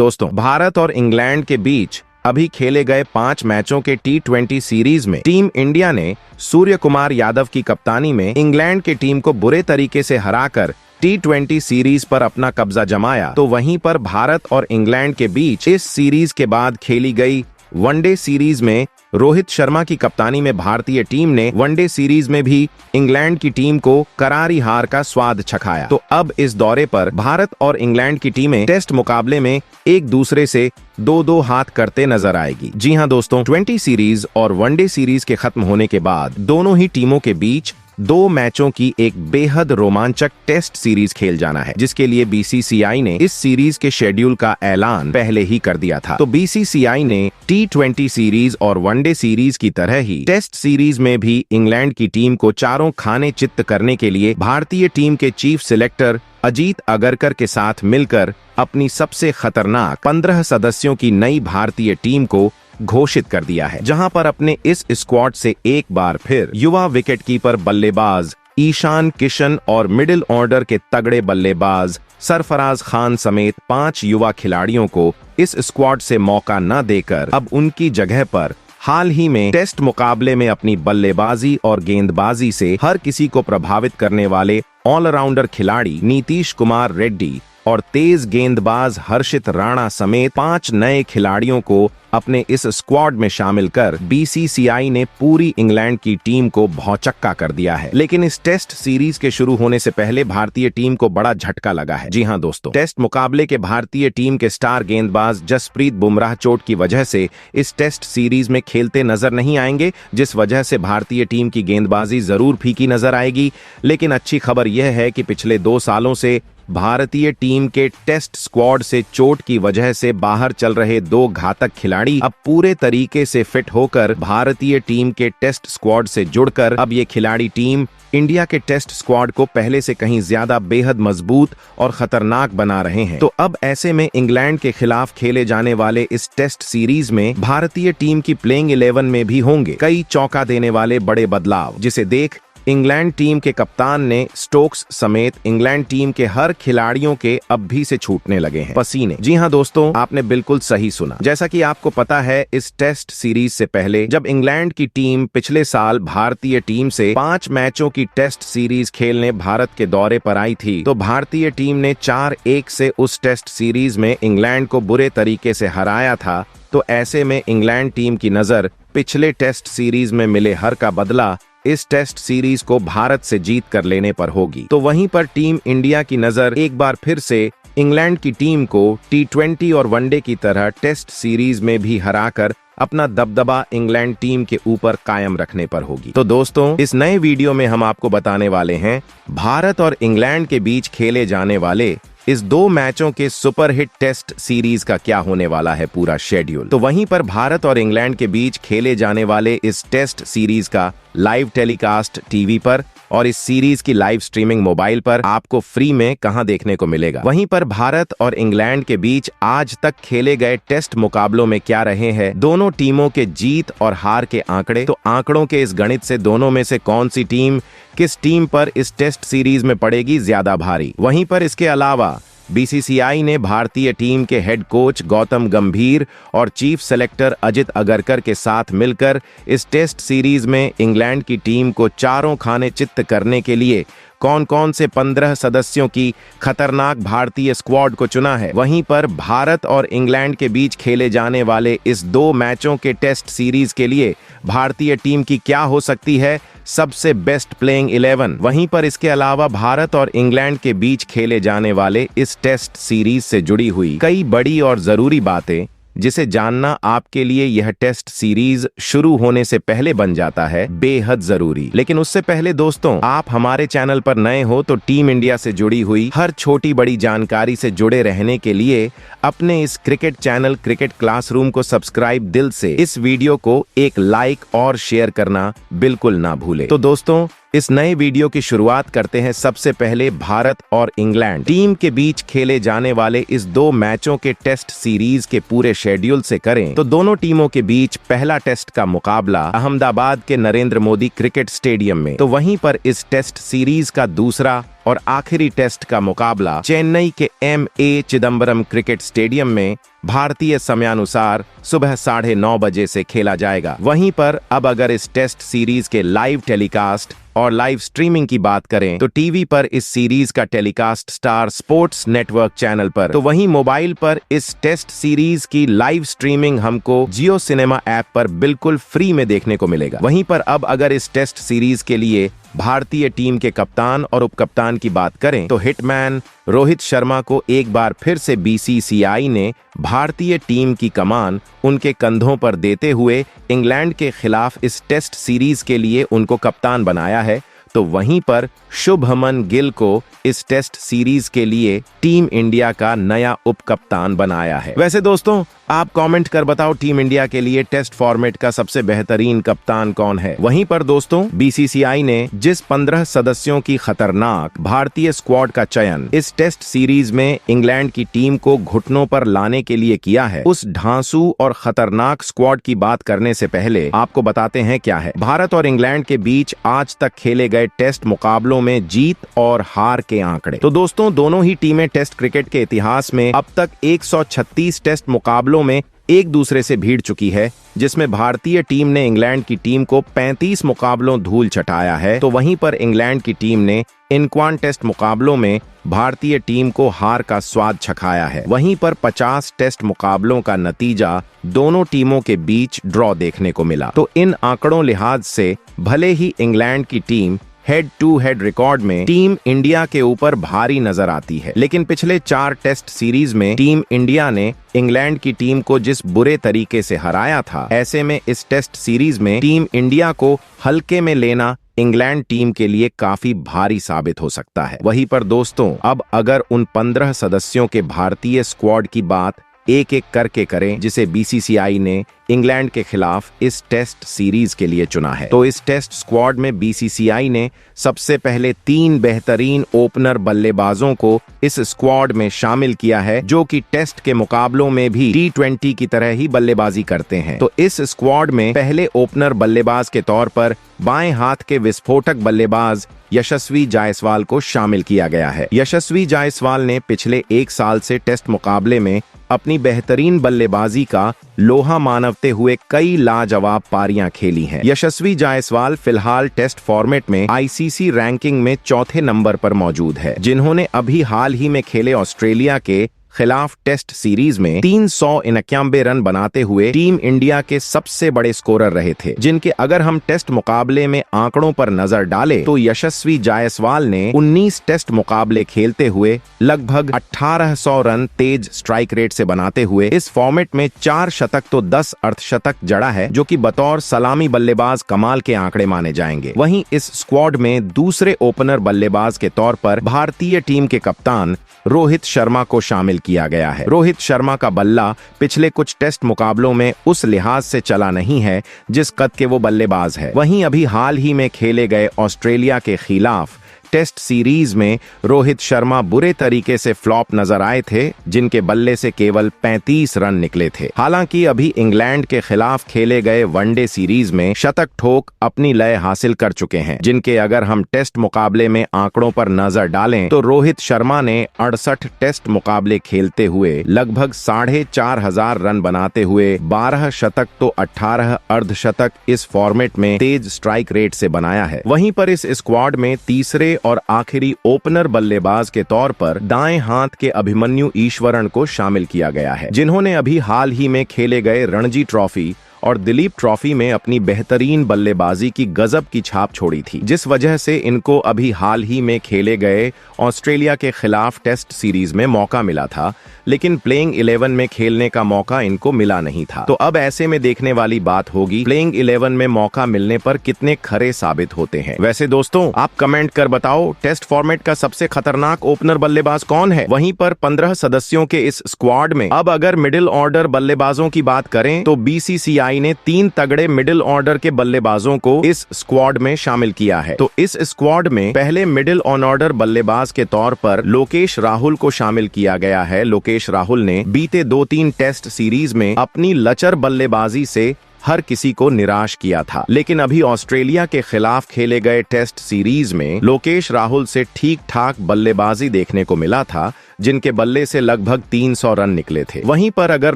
दोस्तों, भारत और इंग्लैंड के बीच अभी खेले गए 5 मैचों के T20 सीरीज में टीम इंडिया ने सूर्य कुमार यादव की कप्तानी में इंग्लैंड की टीम को बुरे तरीके से हराकर T20 सीरीज पर अपना कब्जा जमाया। तो वहीं पर भारत और इंग्लैंड के बीच इस सीरीज के बाद खेली गई वनडे सीरीज में रोहित शर्मा की कप्तानी में भारतीय टीम ने वनडे सीरीज में भी इंग्लैंड की टीम को करारी हार का स्वाद चखाया। तो अब इस दौरे पर भारत और इंग्लैंड की टीमें टेस्ट मुकाबले में एक दूसरे से 2-2 हाथ करते नजर आएगी। जी हां दोस्तों, 20 सीरीज और वनडे सीरीज के खत्म होने के बाद दोनों ही टीमों के बीच 2 मैचों की एक बेहद रोमांचक टेस्ट सीरीज खेल जाना है, जिसके लिए बीसीसीआई ने इस सीरीज के शेड्यूल का ऐलान पहले ही कर दिया था। तो बीसीसीआई ने T20 सीरीज और वनडे सीरीज की तरह ही टेस्ट सीरीज में भी इंग्लैंड की टीम को चारों खाने चित्त करने के लिए भारतीय टीम के चीफ सिलेक्टर अजीत अगरकर के साथ मिलकर अपनी सबसे खतरनाक 15 सदस्यों की नई भारतीय टीम को घोषित कर दिया है, जहां पर अपने इस स्क्वाड से एक बार फिर युवा विकेटकीपर बल्लेबाज ईशान किशन और मिडिल ऑर्डर के तगड़े बल्लेबाज सरफराज खान समेत 5 युवा खिलाड़ियों को इस स्क्वाड से मौका न देकर अब उनकी जगह पर हाल ही में टेस्ट मुकाबले में अपनी बल्लेबाजी और गेंदबाजी से हर किसी को प्रभावित करने वाले ऑलराउंडर खिलाड़ी नीतीश कुमार रेड्डी और तेज गेंदबाज हर्षित राणा समेत 5 नए खिलाड़ियों को अपने इस स्क्वाड में शामिल कर बीसीसीआई ने पूरी इंग्लैंड की टीम को भौचक्का कर दिया है। लेकिन इस टेस्ट सीरीज के शुरू होने से पहले भारतीय टीम को बड़ा झटका लगा है। जी हां दोस्तों, टेस्ट मुकाबले के भारतीय टीम के स्टार गेंदबाज जसप्रीत बुमराह चोट की वजह से इस टेस्ट सीरीज में खेलते नजर नहीं आएंगे, जिस वजह से भारतीय टीम की गेंदबाजी जरूर फीकी नजर आएगी। लेकिन अच्छी खबर यह है कि पिछले 2 सालों से भारतीय टीम के टेस्ट स्क्वाड से चोट की वजह से बाहर चल रहे 2 घातक खिलाड़ी अब पूरे तरीके से फिट होकर भारतीय टीम के टेस्ट स्क्वाड से जुड़कर अब ये खिलाड़ी टीम इंडिया के टेस्ट स्क्वाड को पहले से कहीं ज्यादा बेहद मजबूत और खतरनाक बना रहे हैं। तो अब ऐसे में इंग्लैंड के खिलाफ खेले जाने वाले इस टेस्ट सीरीज में भारतीय टीम की प्लेइंग 11 में भी होंगे कई चौंका देने वाले बड़े बदलाव, जिसे देख इंग्लैंड टीम के कप्तान ने स्टोक्स समेत इंग्लैंड टीम के हर खिलाड़ियों के अब भी से छूटने लगे हैं पसीने। जी हां दोस्तों, आपने बिल्कुल सही सुना। जैसा कि आपको पता है, इस टेस्ट सीरीज से पहले जब इंग्लैंड की टीम पिछले साल भारतीय टीम से 5 मैचों की टेस्ट सीरीज खेलने भारत के दौरे पर आई थी, तो भारतीय टीम ने 4-1 से उस टेस्ट सीरीज में इंग्लैंड को बुरे तरीके से हराया था। तो ऐसे में इंग्लैंड टीम की नजर पिछले टेस्ट सीरीज में मिले हार का बदला इस टेस्ट सीरीज को भारत से जीत कर लेने पर होगी। तो वहीं पर टीम इंडिया की नजर एक बार फिर से इंग्लैंड की टीम को T20 और वनडे की तरह टेस्ट सीरीज में भी हराकर अपना दबदबा इंग्लैंड टीम के ऊपर कायम रखने पर होगी। तो दोस्तों, इस नए वीडियो में हम आपको बताने वाले हैं भारत और इंग्लैंड के बीच खेले जाने वाले इस 2 मैचों के सुपरहिट टेस्ट सीरीज का क्या होने वाला है पूरा शेड्यूल। तो वहीं पर भारत और इंग्लैंड के बीच खेले जाने वाले इस टेस्ट सीरीज का लाइव टेलीकास्ट टीवी पर और इस सीरीज की लाइव स्ट्रीमिंग मोबाइल पर आपको फ्री में कहां देखने को मिलेगा। वहीं पर भारत और इंग्लैंड के बीच आज तक खेले गए टेस्ट मुकाबलों में क्या रहे हैं दोनों टीमों के जीत और हार के आंकड़े, तो आंकड़ों के इस गणित से दोनों में से कौन सी टीम किस टीम पर इस टेस्ट सीरीज में पड़ेगी ज्यादा भारी। वहीं पर इसके अलावा बीसीसीआई ने भारतीय टीम के हेड कोच गौतम गंभीर और चीफ सेलेक्टर अजित अगरकर के साथ मिलकर इस टेस्ट सीरीज में इंग्लैंड की टीम को चारों खाने चित्त करने के लिए कौन कौन से 15 सदस्यों की खतरनाक भारतीय स्क्वाड को चुना है। वहीं पर भारत और इंग्लैंड के बीच खेले जाने वाले इस 2 मैचों के टेस्ट सीरीज के लिए भारतीय टीम की क्या हो सकती है सबसे बेस्ट प्लेइंग 11। वहीं पर इसके अलावा भारत और इंग्लैंड के बीच खेले जाने वाले इस टेस्ट सीरीज से जुड़ी हुई कई बड़ी और जरूरी बातें, जिसे जानना आपके लिए यह टेस्ट सीरीज शुरू होने से पहले बन जाता है बेहद जरूरी। लेकिन उससे पहले दोस्तों, आप हमारे चैनल पर नए हो तो टीम इंडिया से जुड़ी हुई हर छोटी बड़ी जानकारी से जुड़े रहने के लिए अपने इस क्रिकेट चैनल क्रिकेट क्लासरूम को सब्सक्राइब दिल से, इस वीडियो को एक लाइक और शेयर करना बिल्कुल ना भूले। तो दोस्तों, इस नए वीडियो की शुरुआत करते हैं सबसे पहले भारत और इंग्लैंड टीम के बीच खेले जाने वाले इस 2 मैचों के टेस्ट सीरीज के पूरे शेड्यूल से करें। तो दोनों टीमों के बीच पहला टेस्ट का मुकाबला अहमदाबाद के नरेंद्र मोदी क्रिकेट स्टेडियम में, तो वहीं पर इस टेस्ट सीरीज का दूसरा और आखिरी टेस्ट का मुकाबला चेन्नई के M.A. चिदम्बरम क्रिकेट स्टेडियम में भारतीय समयानुसार सुबह 9:30 बजे से खेला जाएगा। वहीं पर अब अगर इस टेस्ट सीरीज के लाइव टेलीकास्ट और लाइव स्ट्रीमिंग की बात करें तो टीवी पर इस सीरीज का telecast star sports network channel पर, तो वहीं मोबाइल पर इस टेस्ट सीरीज की लाइव स्ट्रीमिंग हमको जियो सिनेमा ऐप पर बिल्कुल फ्री में देखने को मिलेगा। वहीं पर अब अगर इस टेस्ट सीरीज के लिए भारतीय टीम के कप्तान और उपकप्तान की बात करें तो हिटमैन रोहित शर्मा को एक बार फिर से BCCI ने भारतीय टीम की कमान उनके कंधों पर देते हुए इंग्लैंड के खिलाफ इस टेस्ट सीरीज के लिए उनको कप्तान बनाया है। तो वहीं पर शुभमन गिल को इस टेस्ट सीरीज के लिए टीम इंडिया का नया उपकप्तान बनाया है। वैसे दोस्तों, आप कमेंट कर बताओ टीम इंडिया के लिए टेस्ट फॉर्मेट का सबसे बेहतरीन कप्तान कौन है। वहीं पर दोस्तों, BCCI ने जिस 15 सदस्यों की खतरनाक भारतीय स्क्वाड का चयन इस टेस्ट सीरीज में इंग्लैंड की टीम को घुटनों पर लाने के लिए किया है, उस ढांसू और खतरनाक स्क्वाड की बात करने से पहले आपको बताते हैं क्या है भारत और इंग्लैंड के बीच आज तक खेले गए टेस्ट मुकाबलों में जीत और हार के आंकड़े। तो दोस्तों, दोनों ही टीमें टेस्ट क्रिकेट के इतिहास में अब तक 136 टेस्ट मुकाबलों में एक दूसरे से भिड़ चुकी है, जिसमें भारतीय टीम ने इंग्लैंड की टीम को 35 मुकाबलों धूल चटाया है। तो वहीं पर इंग्लैंड की टीम ने इन टेस्ट मुकाबलों में भारतीय टीम को हार का स्वाद चखाया है। वहीं पर 50 टेस्ट मुकाबलों का नतीजा दोनों टीमों के बीच ड्रॉ देखने को मिला। तो इन आंकड़ों लिहाज से भले ही इंग्लैंड की team head to head record में टीम इंडिया के ऊपर भारी नजर आती है, लेकिन पिछले 4 टेस्ट सीरीज में टीम इंडिया ने इंग्लैंड की टीम को जिस बुरे तरीके से हराया था, ऐसे में इस टेस्ट सीरीज में टीम इंडिया को हल्के में लेना इंग्लैंड टीम के लिए काफी भारी साबित हो सकता है। वहीं पर दोस्तों, अब अगर उन 15 सदस्यों के भारतीय स्क्वाड की बात एक एक करके करें जिसे BCCI ने इंग्लैंड के खिलाफ इस टेस्ट सीरीज के लिए चुना है, तो इस टेस्ट स्क्वाड में BCCI ने सबसे पहले 3 बेहतरीन ओपनर बल्लेबाजों को इस स्क्वाड में शामिल किया है, जो कि टेस्ट के मुकाबलों में भी T20 की तरह ही बल्लेबाजी करते हैं। तो इस स्क्वाड में पहले ओपनर बल्लेबाज के तौर पर बाएं हाथ के विस्फोटक बल्लेबाज यशस्वी जायसवाल को शामिल किया गया है। यशस्वी जायसवाल ने पिछले 1 साल से टेस्ट मुकाबले में अपनी बेहतरीन बल्लेबाजी का लोहा मानवते हुए कई लाजवाब पारियां खेली हैं। यशस्वी जायसवाल फिलहाल टेस्ट फॉर्मेट में ICC रैंकिंग में 4थे नंबर पर मौजूद है, जिन्होंने अभी हाल ही में खेले ऑस्ट्रेलिया के खिलाफ टेस्ट सीरीज में 391 रन बनाते हुए टीम इंडिया के सबसे बड़े स्कोरर रहे थे, जिनके अगर हम टेस्ट मुकाबले में आंकड़ों पर नजर डालें तो यशस्वी जायसवाल ने 19 टेस्ट मुकाबले खेलते हुए लगभग 1800 रन तेज स्ट्राइक रेट से बनाते हुए इस फॉर्मेट में 4 शतक तो 10 अर्धशतक जड़ा है, जो कि बतौर सलामी बल्लेबाज कमाल के आंकड़े माने जाएंगे। वहीं इस स्क्वाड में दूसरे ओपनर बल्लेबाज के तौर पर भारतीय टीम के कप्तान रोहित शर्मा को शामिल किया गया है। रोहित शर्मा का बल्ला पिछले कुछ टेस्ट मुकाबलों में उस लिहाज से चला नहीं है जिस कद के वो बल्लेबाज है। वहीं अभी हाल ही में खेले गए ऑस्ट्रेलिया के खिलाफ टेस्ट सीरीज में रोहित शर्मा बुरे तरीके से फ्लॉप नजर आए थे, जिनके बल्ले से केवल 35 रन निकले थे। हालांकि अभी इंग्लैंड के खिलाफ खेले गए वनडे सीरीज में शतक ठोक अपनी लय हासिल कर चुके हैं, जिनके अगर हम टेस्ट मुकाबले में आंकड़ों पर नजर डालें तो रोहित शर्मा ने 68 टेस्ट मुकाबले खेलते हुए लगभग 4500 रन बनाते हुए 12 शतक तो 18 अर्धशतक इस फॉर्मेट में तेज स्ट्राइक रेट से बनाया है। वहीं पर इस स्क्वाड में तीसरे और आखिरी ओपनर बल्लेबाज के तौर पर दाएं हाथ के अभिमन्यु ईश्वरन को शामिल किया गया है, जिन्होंने अभी हाल ही में खेले गए रणजी ट्रॉफी और दिलीप ट्रॉफी में अपनी बेहतरीन बल्लेबाजी की गजब की छाप छोड़ी थी, जिस वजह से इनको अभी हाल ही में खेले गए ऑस्ट्रेलिया के खिलाफ टेस्ट सीरीज में मौका मिला था, लेकिन प्लेइंग 11 में खेलने का मौका इनको मिला नहीं था। तो अब ऐसे में देखने वाली बात होगी प्लेइंग 11 में मौका मिलने पर कितने खरे साबित होते हैं। वैसे दोस्तों, आप कमेंट कर बताओ टेस्ट फॉर्मेट का सबसे खतरनाक ओपनर बल्लेबाज कौन है। वहीं पर 15 सदस्यों के इस स्क्वाड में अब अगर मिडिल ऑर्डर बल्लेबाजों की बात करें तो BCCI ने 3 तगड़े मिडिल ऑर्डर के बल्लेबाजों को इस स्क्वाड में शामिल किया है। तो इस स्क्वाड में पहले मिडिल ऑन ऑर्डर बल्लेबाज के तौर पर लोकेश राहुल को शामिल किया गया है। लोकेश राहुल ने बीते 2-3 टेस्ट सीरीज में अपनी लचर बल्लेबाजी से हर किसी को निराश किया था। लेकिन अभी ऑस्ट्रेलिया के खिलाफ खेले गए टेस्ट सीरीज में लोकेश राहुल से ठीक ठाक बल्लेबाजी देखने को मिला था, जिनके बल्ले से लगभग 300 रन निकले थे। वहीं पर अगर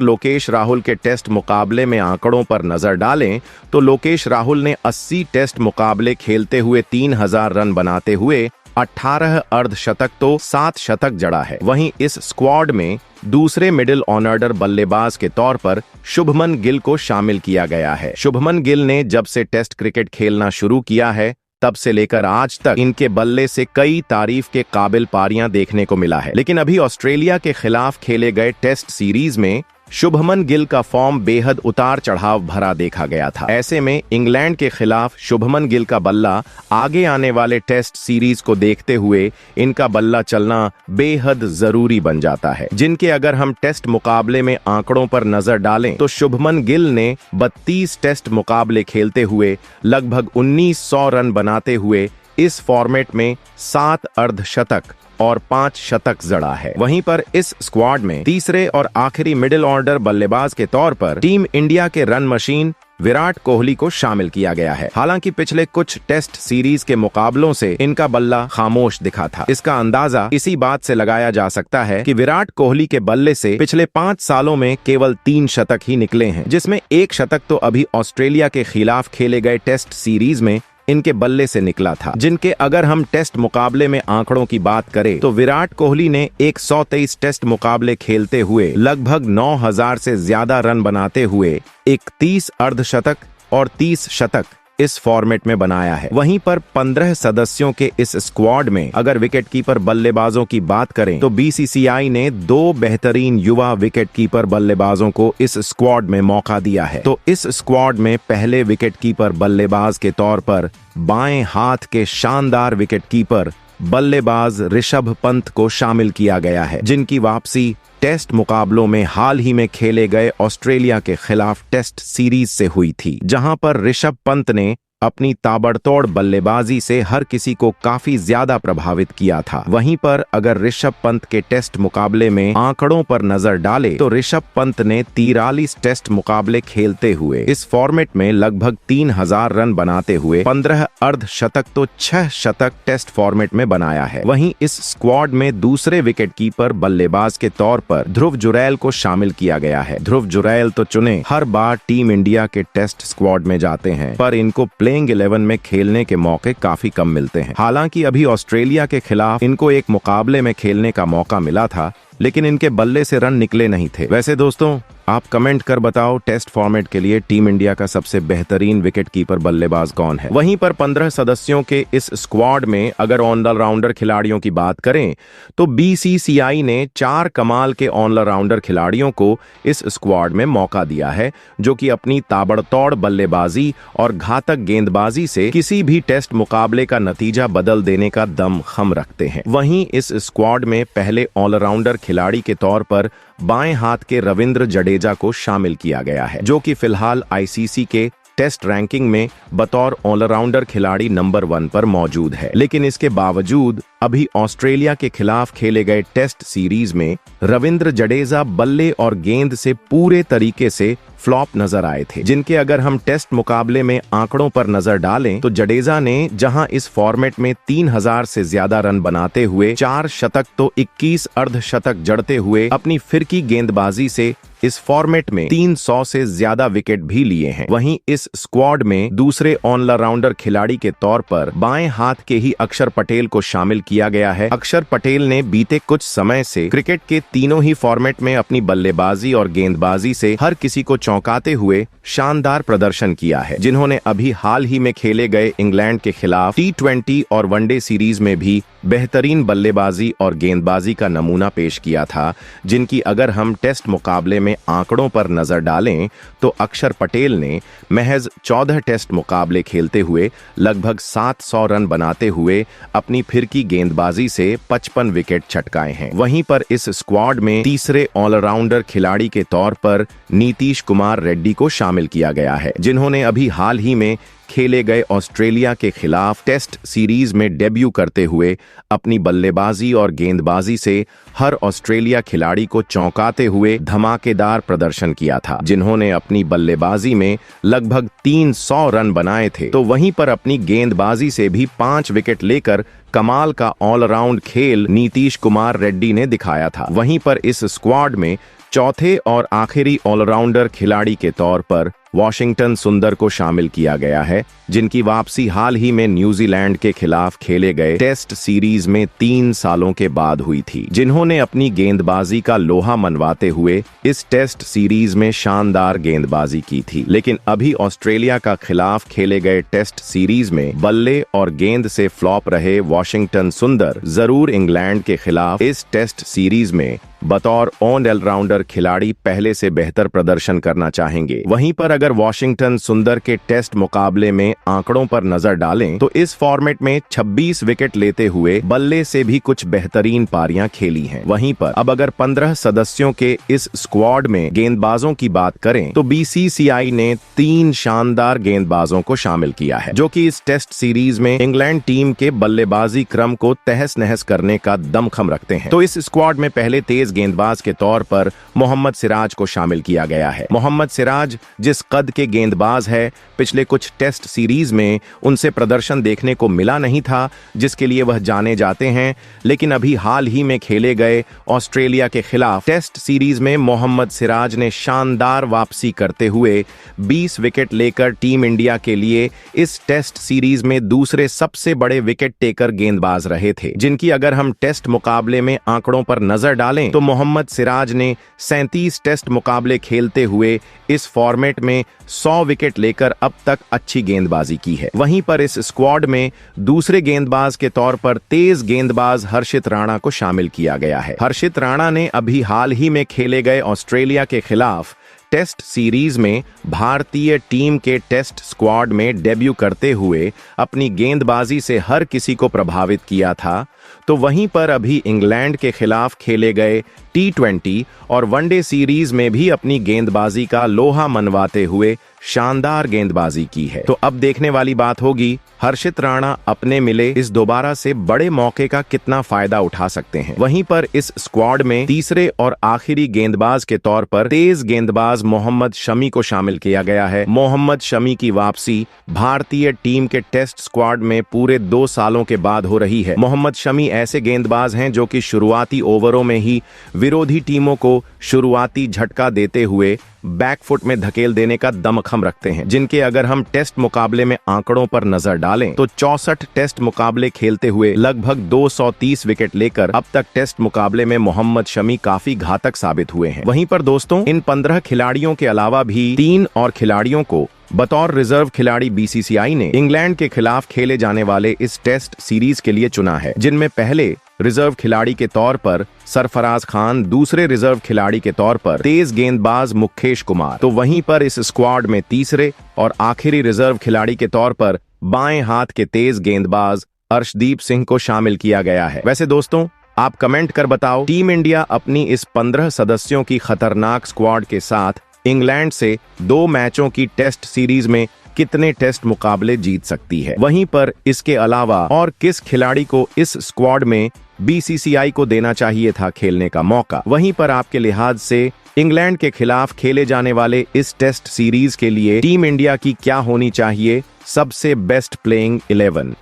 लोकेश राहुल के टेस्ट मुकाबले में आंकड़ों पर नजर डालें तो लोकेश राहुल ने 80 टेस्ट मुकाबले खेलते हुए 3000 रन बनाते हुए 18 अर्धशतक तो 7 शतक जड़ा है। वहीं इस स्क्वाड में दूसरे मिडिल ऑर्डर बल्लेबाज के तौर पर शुभमन गिल को शामिल किया गया है। शुभमन गिल ने जब से टेस्ट क्रिकेट खेलना शुरू किया है तब से लेकर आज तक इनके बल्ले से कई तारीफ के काबिल पारियां देखने को मिला है। लेकिन अभी ऑस्ट्रेलिया के खिलाफ खेले गए टेस्ट सीरीज में शुभमन गिल का फॉर्म बेहद उतार चढ़ाव भरा देखा गया था। ऐसे में इंग्लैंड के खिलाफ शुभमन गिल का बल्ला आगे आने वाले टेस्ट सीरीज को देखते हुए इनका बल्ला चलना बेहद जरूरी बन जाता है, जिनके अगर हम टेस्ट मुकाबले में आंकड़ों पर नजर डालें तो शुभमन गिल ने 32 टेस्ट मुकाबले खेलते हुए लगभग 1900 रन बनाते हुए इस फॉर्मेट में 7 अर्धशतक और 5 शतक जड़ा है। वहीं पर इस स्क्वाड में तीसरे और आखिरी मिडिल ऑर्डर बल्लेबाज के तौर पर टीम इंडिया के रन मशीन विराट कोहली को शामिल किया गया है। हालांकि पिछले कुछ टेस्ट सीरीज के मुकाबलों से इनका बल्ला खामोश दिखा था। इसका अंदाजा इसी बात से लगाया जा सकता है कि विराट कोहली के बल्ले से पिछले 5 सालों में केवल 3 शतक ही निकले हैं, जिसमें 1 शतक तो अभी ऑस्ट्रेलिया के खिलाफ खेले गए टेस्ट सीरीज में इनके बल्ले से निकला था। जिनके अगर हम टेस्ट मुकाबले में आंकड़ों की बात करें तो विराट कोहली ने 123 टेस्ट मुकाबले खेलते हुए लगभग 9000 से ज्यादा रन बनाते हुए 31 अर्धशतक और 30 शतक इस फॉर्मेट में बनाया है। वहीं पर 15 सदस्यों के इस स्क्वाड में अगर विकेटकीपर बल्लेबाजों की बात करें तो बीसीसीआई ने 2 बेहतरीन युवा विकेटकीपर बल्लेबाजों को इस स्क्वाड में मौका दिया है। तो इस स्क्वाड में पहले विकेटकीपर बल्लेबाज के तौर पर बाएं हाथ के शानदार विकेटकीपर बल्लेबाज ऋषभ पंत को शामिल किया गया है, जिनकी वापसी टेस्ट मुकाबलों में हाल ही में खेले गए ऑस्ट्रेलिया के खिलाफ टेस्ट सीरीज से हुई थी, जहां पर ऋषभ पंत ने अपनी ताबड़तोड़ बल्लेबाजी से हर किसी को काफी ज्यादा प्रभावित किया था। वहीं पर अगर ऋषभ पंत के टेस्ट मुकाबले में आंकड़ों पर नजर डाले तो ऋषभ पंत ने 43 टेस्ट मुकाबले खेलते हुए इस फॉर्मेट में लगभग 3000 रन बनाते हुए 15 अर्धशतक तो 6 शतक टेस्ट फॉर्मेट में बनाया है। वहीं इस स्क्वाड में दूसरे विकेटकीपर बल्लेबाज के तौर पर ध्रुव जुरैल को शामिल किया गया है। ध्रुव जुरैल तो चुने हर बार टीम इंडिया के टेस्ट स्क्वाड में जाते हैं, पर इनको प्लेइंग 11 में खेलने के मौके काफी कम मिलते हैं। हालांकि अभी ऑस्ट्रेलिया के खिलाफ इनको एक मुकाबले में खेलने का मौका मिला था, लेकिन इनके बल्ले से रन निकले नहीं थे। वैसे दोस्तों, आप कमेंट कर बताओ टेस्ट फॉर्मेट के लिए टीम इंडिया का सबसे बेहतरीन विकेटकीपर बल्लेबाज कौन है। वहीं पर 15 सदस्यों के इस स्क्वाड में अगर ऑलराउंडर खिलाड़ियों की बात करें तो बीसीसीआई ने 4 कमाल के ऑलराउंडर खिलाड़ियों को इस स्क्वाड में मौका दिया है, जो कि अपनी ताबड़तोड़ बल्लेबाजी और घातक गेंदबाजी से किसी भी टेस्ट मुकाबले का नतीजा बदल देने का दमखम रखते हैं। वहीं इस स्क्वाड में पहले ऑलराउंडर खिलाड़ी के तौर पर बाएं हाथ के रविंद्र जडेजा को शामिल किया गया है, जो कि फिलहाल आईसीसी के टेस्ट रैंकिंग में बतौर ऑलराउंडर खिलाड़ी नंबर 1 पर मौजूद है। लेकिन इसके बावजूद अभी ऑस्ट्रेलिया के खिलाफ खेले गए टेस्ट सीरीज में रविंद्र जडेजा बल्ले और गेंद से पूरे तरीके से फ्लॉप नजर आए थे, जिनके अगर हम टेस्ट मुकाबले में आंकड़ों पर नजर डालें तो जडेजा ने जहां इस फॉर्मेट में 3000 से ज्यादा रन बनाते हुए 4 शतक तो 21 अर्धशतक जड़ते हुए अपनी फिरकी गेंदबाजी से इस फॉर्मेट में 300 से ज्यादा विकेट भी लिए हैं। वहीं इस स्क्वाड में दूसरे ऑलराउंडर खिलाड़ी के तौर पर बाएं हाथ के ही अक्षर पटेल को शामिल किया गया है। अक्षर पटेल ने बीते कुछ समय से क्रिकेट के तीनों ही फॉर्मेट में अपनी बल्लेबाजी और गेंदबाजी से हर किसी को चौंकाते हुए शानदार प्रदर्शन किया है, जिन्होंने अभी हाल ही में खेले गए इंग्लैंड के खिलाफ T20 और वनडे सीरीज में भी बेहतरीन बल्लेबाजी और गेंदबाजी का नमूना पेश किया था, जिनकी अगर हम टेस्ट मुकाबले में आंकड़ों पर नजर डालें तो अक्षर पटेल ने महज 14 टेस्ट मुकाबले खेलते हुए लगभग 700 रन बनाते हुए अपनी फिरकी गेंदबाजी से 55 विकेट छटकाए हैं। वहीं पर इस स्क्वाड में तीसरे ऑलराउंडर खिलाड़ी के तौर पर नीतीश कुमार कुमार रेड्डी को शामिल किया गया है, जिन्होंने अभी हाल ही में खेले गए ऑस्ट्रेलिया के खिलाफ टेस्ट सीरीज में डेब्यू करते हुए अपनी बल्लेबाजी और गेंदबाजी से हर ऑस्ट्रेलिया खिलाड़ी को चौंकाते हुए धमाकेदार प्रदर्शन किया था। जिन्होंने अपनी बल्लेबाजी में लगभग 300 रन बनाए थे, तो वहीं पर अपनी गेंदबाजी से भी 5 विकेट लेकर कमाल का ऑलराउंड खेल नीतीश कुमार रेड्डी ने दिखाया था। वहीं पर इस स्क्वाड में चौथे और आखिरी ऑलराउंडर खिलाड़ी के तौर पर वॉशिंगटन सुंदर को शामिल किया गया है, जिनकी वापसी हाल ही में न्यूजीलैंड के खिलाफ खेले गए टेस्ट सीरीज में 3 सालों के बाद हुई थी। जिन्होंने अपनी गेंदबाजी का लोहा मनवाते हुए इस टेस्ट सीरीज में शानदार गेंदबाजी की थी। लेकिन अभी ऑस्ट्रेलिया का खिलाफ खेले गए टेस्ट सीरीज में बल्ले और गेंद से फ्लॉप रहे वॉशिंगटन सुंदर जरूर इंग्लैंड के खिलाफ इस टेस्ट सीरीज में बतौर ऑलराउंडर खिलाड़ी पहले से बेहतर प्रदर्शन करना चाहेंगे। वहीं पर अगर वॉशिंगटन सुंदर के टेस्ट मुकाबले में आंकड़ों पर नजर डालें तो इस फॉर्मेट में 26 विकेट लेते हुए बल्ले से भी कुछ बेहतरीन पारियां खेली हैं। वहीं पर अब अगर 15 सदस्यों के इस स्क्वाड में गेंदबाजों की बात करें तो बीसीसीआई ने 3 शानदार गेंदबाजों को शामिल किया है, जो कि इस टेस्ट सीरीज में इंग्लैंड टीम के बल्लेबाजी क्रम को तहस नहस करने का दमखम रखते हैं। तो इस स्क्वाड में पहले तेज गेंदबाज के तौर पर मोहम्मद सिराज को शामिल किया गया है। मोहम्मद सिराज जिस कद के गेंदबाज है, पिछले कुछ टेस्ट सीरीज में उनसे प्रदर्शन देखने को मिला नहीं था जिसके लिए वह जाने जाते हैं, लेकिन अभी हाल ही में खेले गए ऑस्ट्रेलिया के खिलाफ टेस्ट सीरीज में मोहम्मद सिराज ने शानदार वापसी करते हुए 20 विकेट लेकर टीम इंडिया के लिए इस टेस्ट सीरीज में दूसरे सबसे बड़े विकेट टेकर गेंदबाज रहे थे, जिनकी अगर हम टेस्ट मुकाबले में आंकड़ों पर नजर डालें तो मोहम्मद सिराज ने 37 टेस्ट मुकाबले खेलते हुए इस फॉर्मेट में 100 विकेट लेकर अब तक अच्छी गेंदबाजी की है। वहीं पर इस स्क्वाड में दूसरे गेंदबाज के तौर पर तेज गेंदबाज हर्षित राणा को शामिल किया गया है। हर्षित राणा ने अभी हाल ही में खेले गए ऑस्ट्रेलिया के खिलाफ टेस्ट सीरीज में भारतीय टीम के टेस्ट स्क्वाड में डेब्यू करते हुए अपनी गेंदबाजी से हर किसी को प्रभावित किया था। तो वहीं पर अभी इंग्लैंड के खिलाफ खेले गए T20 और वनडे सीरीज में भी अपनी गेंदबाजी का लोहा मनवाते हुए शानदार गेंदबाजी की है। तो अब देखने वाली बात होगी हर्षित राणा अपने मिले इस दोबारा से बड़े मौके का कितना फायदा उठा सकते हैं। वहीं पर इस स्क्वाड में तीसरे और आखिरी गेंदबाज के तौर पर तेज गेंदबाज मोहम्मद शमी को शामिल किया गया है। मोहम्मद शमी की वापसी भारतीय टीम के टेस्ट स्क्वाड में पूरे 2 सालों के बाद हो रही है। मोहम्मद शमी ऐसे गेंदबाज हैं जो कि शुरुआती ओवरों में ही विरोधी टीमों को शुरुआती झटका देते हुए बैकफुट में धकेल देने का दमखम रखते हैं, जिनके अगर हम टेस्ट मुकाबले में आंकड़ों पर नजर डालें तो 64 टेस्ट मुकाबले खेलते हुए लगभग 230 विकेट लेकर अब तक टेस्ट मुकाबले में मोहम्मद शमी काफी घातक साबित हुए हैं। वहीं पर दोस्तों, इन 15 खिलाड़ियों के अलावा भी 3 और खिलाड़ियों को बतौर रिजर्व खिलाड़ी बीसीसीआई ने इंग्लैंड के खिलाफ खेले जाने वाले इस टेस्ट सीरीज के लिए चुना है, जिनमें पहले रिजर्व खिलाड़ी के तौर पर सरफराज खान, दूसरे रिजर्व खिलाड़ी के तौर पर तेज गेंदबाज मुकेश कुमार, तो वहीं पर इस स्क्वाड में तीसरे और आखिरी रिजर्व खिलाड़ी के तौर पर बाएं हाथ के तेज गेंदबाज अर्शदीप सिंह को शामिल किया गया है। वैसे दोस्तों, आप कमेंट कर बताओ, टीम इंडिया अपनी इस 15 सदस्यों की खतरनाक स्क्वाड के साथ इंग्लैंड से 2 मैचों की टेस्ट सीरीज में कितने टेस्ट मुकाबले जीत सकती है। वहीं पर इसके अलावा और किस खिलाड़ी को इस स्क्वाड में बीसीसीआई को देना चाहिए था खेलने का मौका। वहीं पर आपके लिहाज से इंग्लैंड के खिलाफ खेले जाने वाले इस टेस्ट सीरीज के लिए टीम इंडिया की क्या होनी चाहिए सबसे बेस्ट प्लेइंग 11।